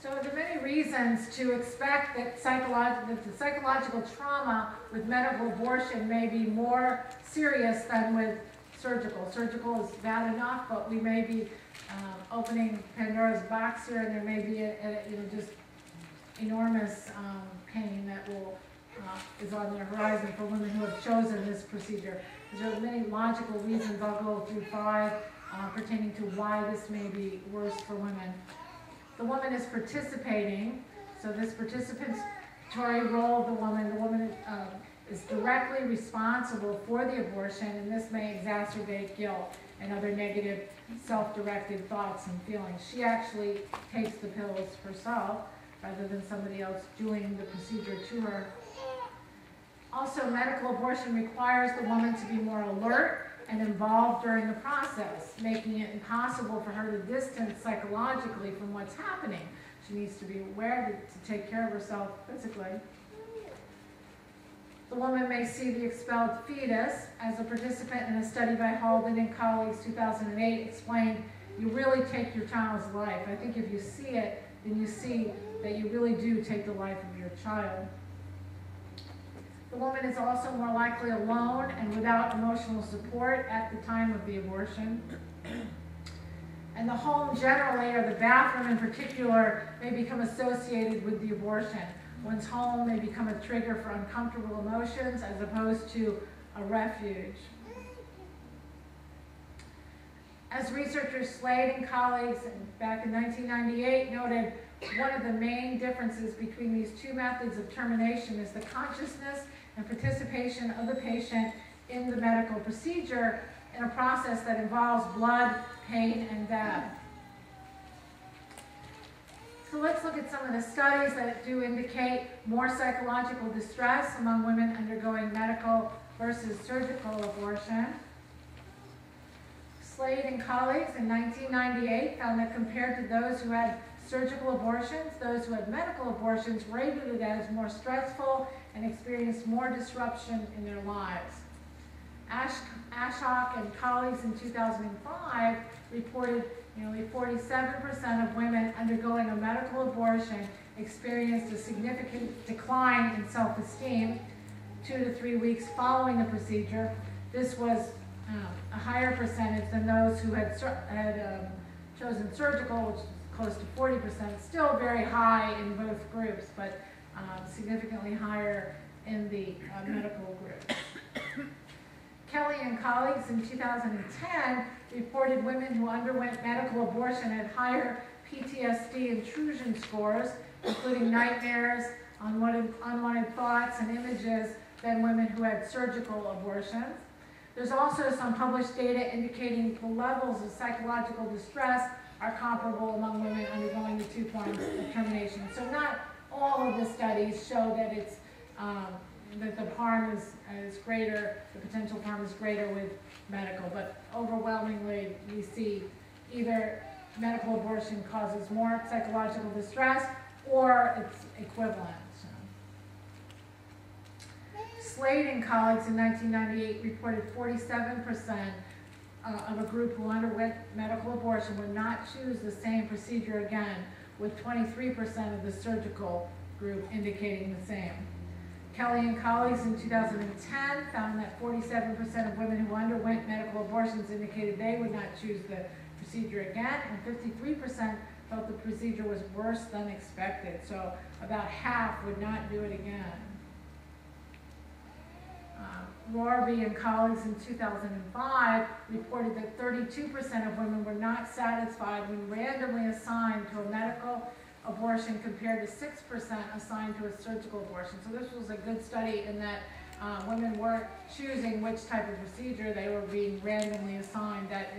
So there are many reasons to expect that the psychological trauma with medical abortion may be more serious than with surgical. Surgical is bad enough, but we may be opening Pandora's box here, and there may be just enormous pain that is on the horizon for women who have chosen this procedure. There are many logical reasons. I'll go through 5 pertaining to why this may be worse for women. The woman is participating, so this participatory role of the woman is directly responsible for the abortion, and this may exacerbate guilt and other negative self-directed thoughts and feelings. She actually takes the pills herself rather than somebody else doing the procedure to her. Also, medical abortion requires the woman to be more alert and involved during the process, making it impossible for her to distance psychologically from what's happening. She needs to be aware to take care of herself physically. The woman may see the expelled fetus. As a participant in a study by Halden and colleagues, 2008, explained, you really take your child's life. I think if you see it, then you see that you really do take the life of your child. The woman is also more likely alone and without emotional support at the time of the abortion. And the home generally, or the bathroom in particular, may become associated with the abortion. One's home may become a trigger for uncomfortable emotions as opposed to a refuge. As researchers Slade and colleagues back in 1998 noted, one of the main differences between these two methods of termination is the consciousness and participation of the patient in the medical procedure in a process that involves blood, pain, and death. So let's look at some of the studies that do indicate more psychological distress among women undergoing medical versus surgical abortion. Slade and colleagues in 1998 found that compared to those who had surgical abortions, those who had medical abortions rated it as more stressful and experienced more disruption in their lives. Ashok and colleagues in 2005 reported nearly 47% of women undergoing a medical abortion experienced a significant decline in self-esteem 2 to 3 weeks following the procedure. This was a higher percentage than those who had chosen surgical, which is close to 40%, still very high in both groups, but significantly higher in the medical group. Kelly and colleagues in 2010 reported women who underwent medical abortion had higher PTSD intrusion scores, including nightmares, unwanted thoughts, and images than women who had surgical abortions. There's also some published data indicating the levels of psychological distress are comparable among women undergoing the 2 forms of termination. So not all of the studies show that it's that the harm is greater, the potential harm is greater with medical, but overwhelmingly we see either medical abortion causes more psychological distress or it's equivalent. Slade and colleagues in 1998 reported 47% of a group who underwent medical abortion would not choose the same procedure again, with 23% of the surgical group indicating the same. Kelly and colleagues in 2010 found that 47% of women who underwent medical abortions indicated they would not choose the procedure again, and 53% felt the procedure was worse than expected. So about half would not do it again. Rorby and colleagues in 2005 reported that 32% of women were not satisfied when randomly assigned to a medical abortion compared to 6% assigned to a surgical abortion. So this was a good study in that women weren't choosing which type of procedure, they were being randomly assigned. That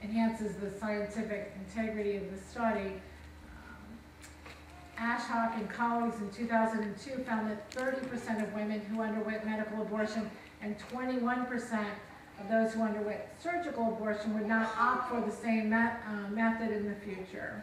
enhances the scientific integrity of the study. Ashok and colleagues in 2002 found that 30% of women who underwent medical abortion and 21% of those who underwent surgical abortion would not opt for the same method in the future.